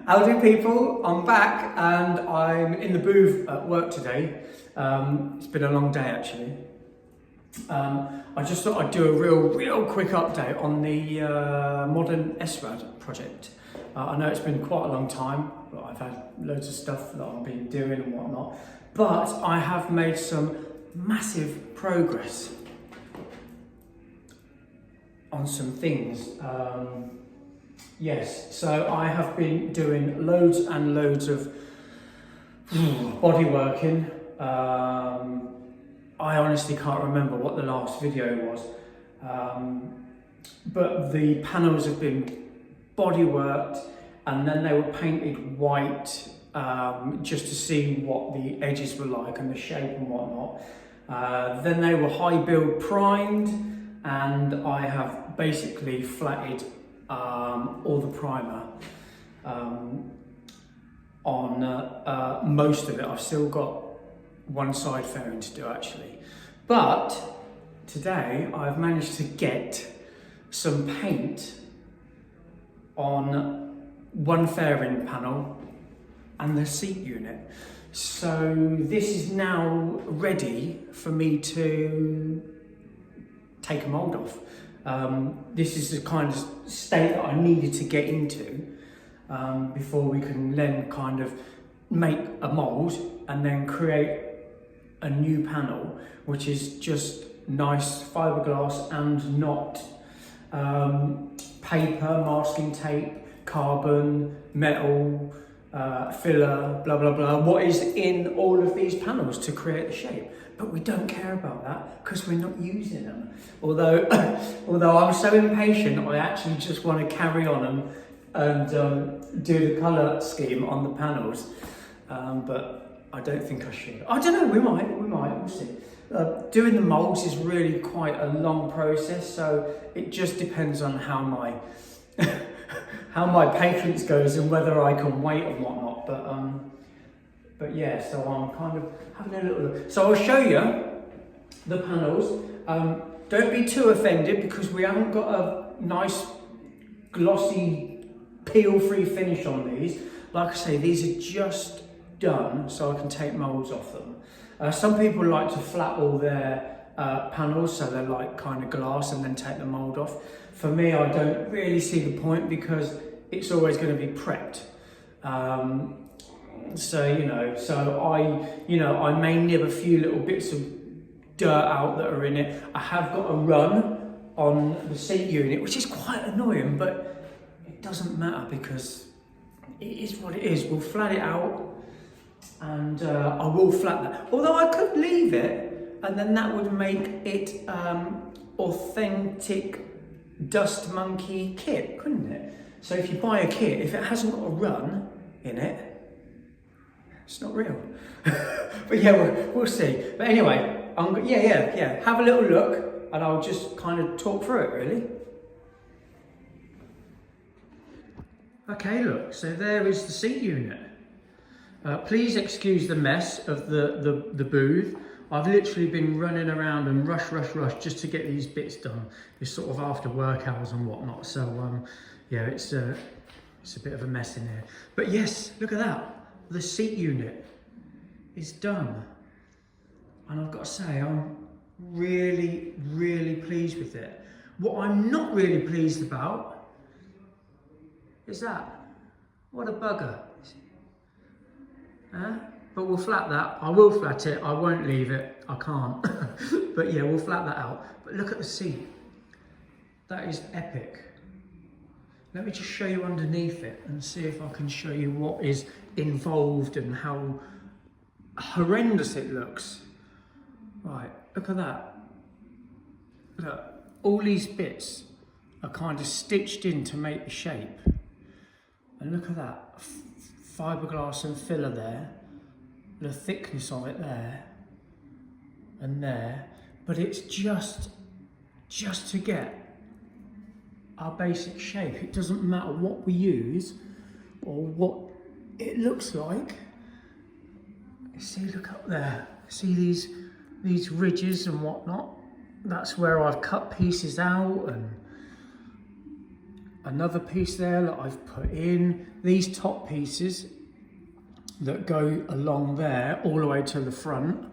Howdy people, I'm back and I'm in the booth at work today. It's been a long day actually. I just thought I'd do a real quick update on the modern SRAD project. I know it's been quite a long time, but I've had loads of stuff that I've been doing and whatnot. But I have made some massive progress on some things. Yes, so I have been doing loads and loads of body working. I honestly can't remember what the last video was, but the panels have been body worked and then they were painted white just to see what the edges were like and the shape and whatnot. Then they were high build primed, and I have basically flatted all the primer on most of it. I've still got one side fairing to do actually, but today I've managed to get some paint on one fairing panel and the seat unit. So this is now ready for me to take a mould off. This is the kind of state that I needed to get into before we can then kind of make a mould and then create a new panel, which is just nice fiberglass and not paper, masking tape, carbon, metal, filler, blah blah blah, what is in all of these panels to create the shape. But we don't care about that because we're not using them. Although I'm so impatient, I actually just want to carry on and do the colour scheme on the panels. But I don't think I should. I don't know, we might, we'll see. Doing the moulds is really quite a long process, so it just depends on how my how my patience goes and whether I can wait and whatnot. But yeah, so I'm kind of having a little look. So I'll show you the panels. Don't be too offended because we haven't got a nice glossy peel-free finish on these. Like I say, these are just done so I can take moulds off them. Some people like to flat all their panels so they're like kind of glass and then take the mould off. For me, I don't really see the point because it's always going to be prepped. So I may nib a few little bits of dirt out that are in it. I have got a run on the seat unit, which is quite annoying, but it doesn't matter because it is what it is. We'll flat it out, and I will flat that. Although I could leave it, and then that would make it authentic dust monkey kit, couldn't it? So if you buy a kit, if it hasn't got a run in it, it's not real. But yeah, we'll see. But anyway, yeah. Have a little look, and I'll just kind of talk through it really. Okay, look. So there is the seat unit. Please excuse the mess of the booth. I've literally been running around and rush just to get these bits done. It's sort of after work hours and whatnot. So yeah, it's a bit of a mess in here. But yes, look at that. The seat unit is done. And I've got to say, I'm really pleased with it. What I'm not really pleased about is that. What a bugger. But we'll flat that. I will flat it. I won't leave it. I can't. But yeah, we'll flat that out. But look at the seat. That is epic. Let me just show you underneath it and see if I can show you what is involved and how horrendous it looks. Right, look at that. Look, all these bits are kind of stitched in to make the shape. And look at that. Fiberglass and filler there, the thickness of it there and there, but it's just to get our basic shape. It doesn't matter what we use or what it looks like. You see, look up there, see these ridges and whatnot? That's where I've cut pieces out, and another piece there that I've put in. These top pieces that go along there all the way to the front,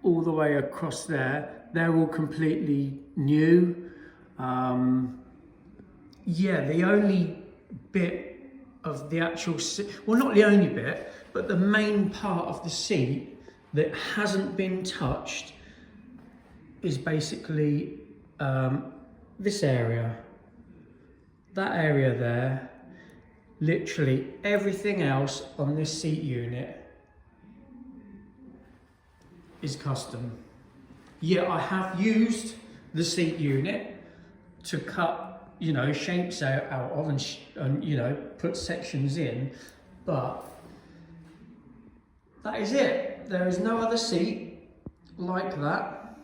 all the way across there, they're all completely new. Yeah, the only bit of the actual seat, well, not the only bit, but the main part of the seat that hasn't been touched is basically this area, that area there. Literally everything else on this seat unit is custom. Yeah, I have used the seat unit to cut, you know, shapes out of and you know, put sections in, but that is it. There is no other seat like that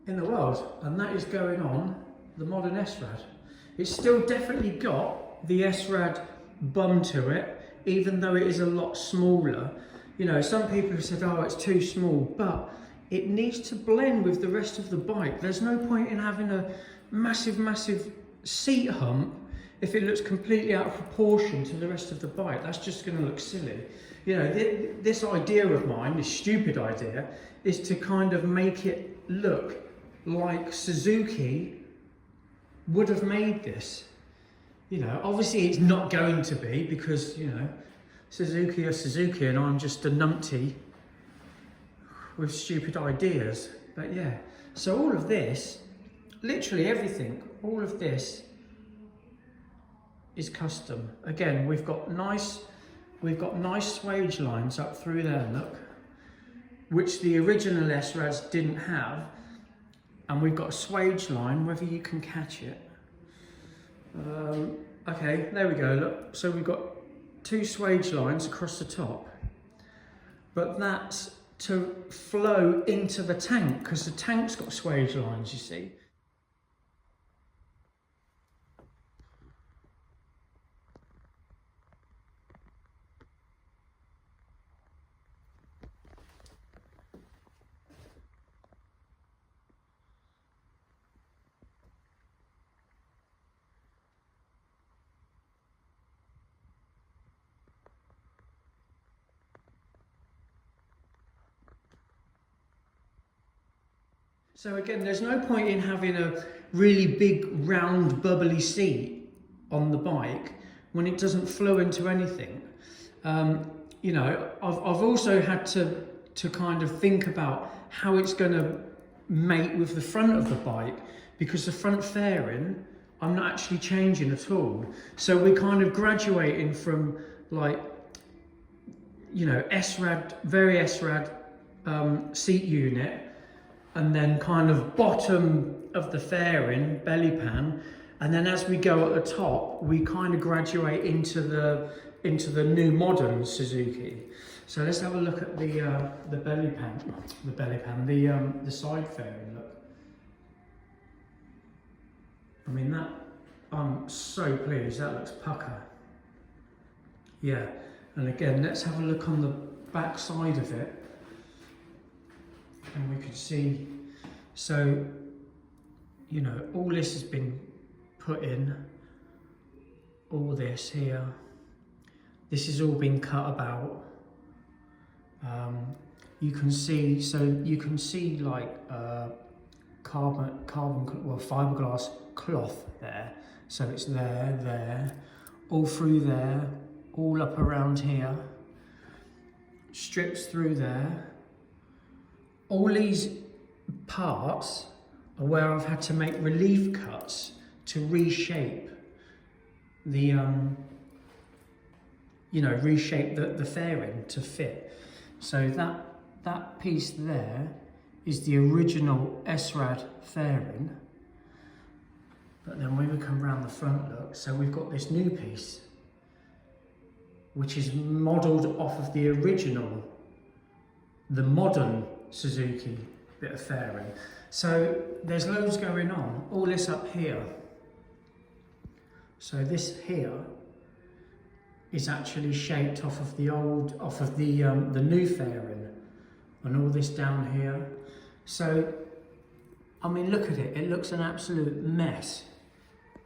in the world, and that is going on the modern SRAD. It's still definitely got the SRAD bum to it, even though it is a lot smaller. You know, some people have said, oh, it's too small, but it needs to blend with the rest of the bike. There's no point in having a massive seat hump if it looks completely out of proportion to the rest of the bike. That's just going to look silly. You know, this idea of mine, this stupid idea, is to kind of make it look like Suzuki would have made this. You know, obviously it's not going to be, because, you know, Suzuki are Suzuki and I'm just a numpty with stupid ideas. But yeah, so all of this, literally everything, all of this is custom. Again, we've got nice swage lines up through there, look, which the original SRADs didn't have. And we've got a swage line, whether you can catch it. Okay, there we go, look. So we've got two swage lines across the top, but that's to flow into the tank, because the tank's got swage lines, you see. So again, there's no point in having a really big, round, bubbly seat on the bike when it doesn't flow into anything. You know, I've also had to kind of think about how it's going to mate with the front of the bike, because the front fairing, I'm not actually changing at all. So we're kind of graduating from, like, you know, SRAD, very SRAD seat unit, and then kind of bottom of the fairing, belly pan, and then as we go at the top, we kind of graduate into the new modern Suzuki. So let's have a look at the side fairing. Look, I mean, that, I'm so pleased. That looks pucker. Yeah, and again, let's have a look on the back side of it. And we can see, so, you know, all this has been put in, all this here, this has all been cut about. You can see, so you can see like carbon, well, fiberglass cloth there. So it's there, all through there, all up around here, strips through there. All these parts are where I've had to make relief cuts to reshape the, you know, reshape the fairing to fit. So that piece there is the original SRAD fairing. But then when we come around the front, look, so we've got this new piece, which is modelled off of the original, the modern Suzuki bit of fairing. So there's loads going on. All this up here. So this here is actually shaped off of the old, off of the new fairing, and all this down here. So I mean, look at it. It looks an absolute mess.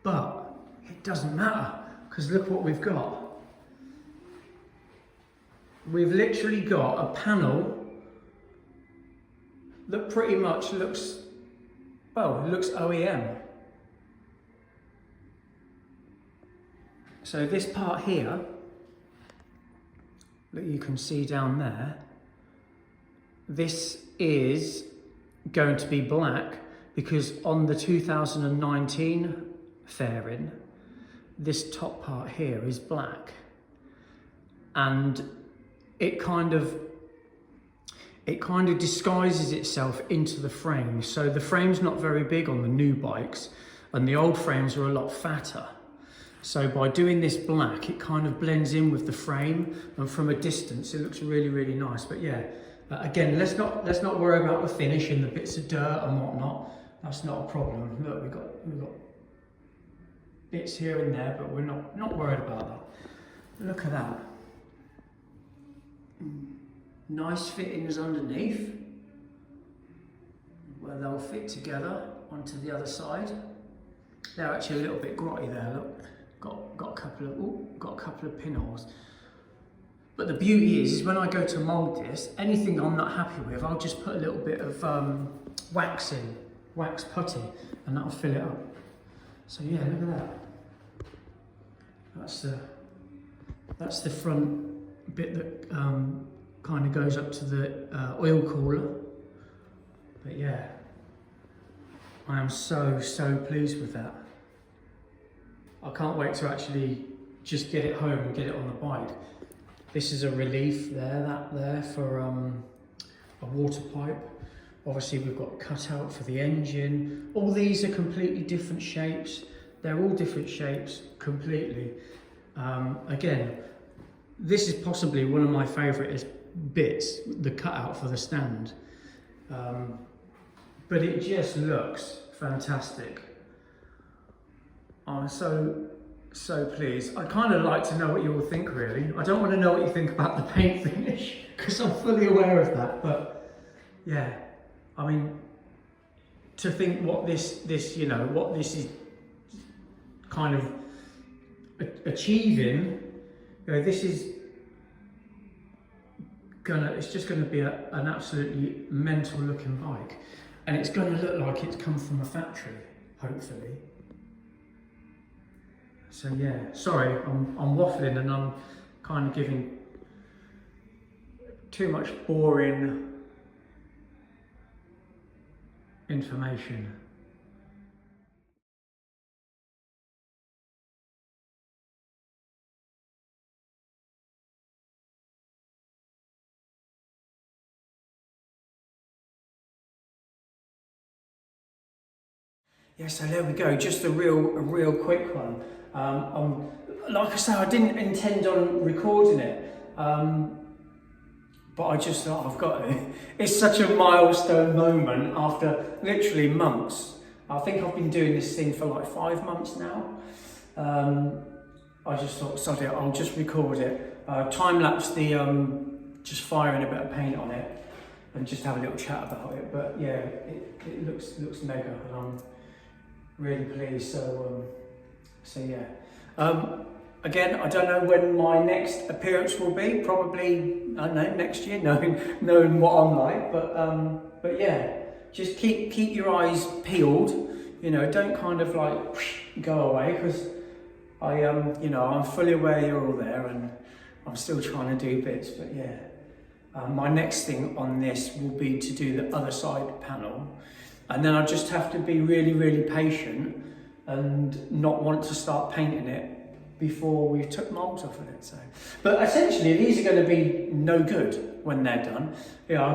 but it doesn't matter, because look what we've got. We've literally got a panel that pretty much looks, well, it looks OEM. So this part here that you can see down there, this is going to be black because on the 2019 fairing, this top part here is black, and it kind of disguises itself into the frame. So the frame's not very big on the new bikes, and the old frames are a lot fatter. So by doing this black, it kind of blends in with the frame, and from a distance, it looks really, really nice. But yeah, again, let's not worry about the finish and the bits of dirt and whatnot. That's not a problem. Look, we've got bits here and there, but we're not worried about that. Look at that. Nice fittings underneath, where they'll fit together onto the other side. They're actually a little bit grotty there. Look. Got a couple of pinholes. But the beauty is when I go to mould this, anything I'm not happy with, I'll just put a little bit of wax putty, and that'll fill it up. So yeah, look at that. That's the front bit that kind of goes up to the oil cooler. But yeah, I am so pleased with that. I can't wait to actually just get it home and get it on the bike. This is a relief there, that there for a water pipe. Obviously we've got a cutout for the engine. All these are completely different shapes. They're all different shapes completely. Again, this is possibly one of my favourite bits, the cutout for the stand. But it just looks fantastic. I'm so pleased. I'd kind of like to know what you all think, really. I don't want to know what you think about the paint finish, because I'm fully aware of that. But yeah, I mean, to think what this what this is kind of achieving, this is it's just gonna be an absolutely mental looking bike, and it's gonna look like it's come from a factory, hopefully. So yeah, sorry, I'm waffling and I'm kind of giving too much boring information. Yeah, so there we go, just a real quick one. Like I say, I didn't intend on recording it, but I just thought I've got to. It's such a milestone moment after literally months. I think I've been doing this thing for like 5 months now. I just thought, sod it, I'll just record it. Time-lapse just firing a bit of paint on it and just have a little chat about it. But yeah, it looks mega, and I'm really pleased. So yeah. Again, I don't know when my next appearance will be. Probably, I don't know, next year, knowing what I'm like. But yeah, just keep your eyes peeled. Don't kind of like go away, because I'm fully aware you're all there, and I'm still trying to do bits. But yeah, my next thing on this will be to do the other side panel, and then I just have to be really patient and not want to start painting it before we've took moulds off of it. So, but essentially these are going to be no good when they're done. Yeah, I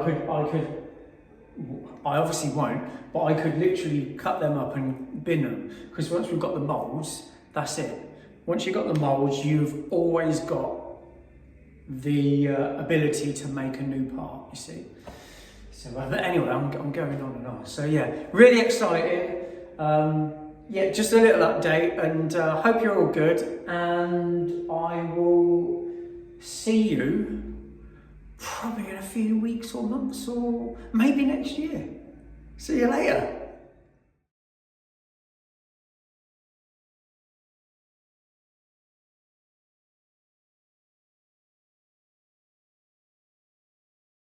obviously won't, but I could literally cut them up and bin them, because once we've got the moulds, that's it. Once you've got the moulds, you've always got the ability to make a new part, you see. So, but anyway, I'm going on and on. So yeah, really exciting. Yeah, just a little update, and hope you're all good, and I will see you probably in a few weeks or months, or maybe next year. See you later.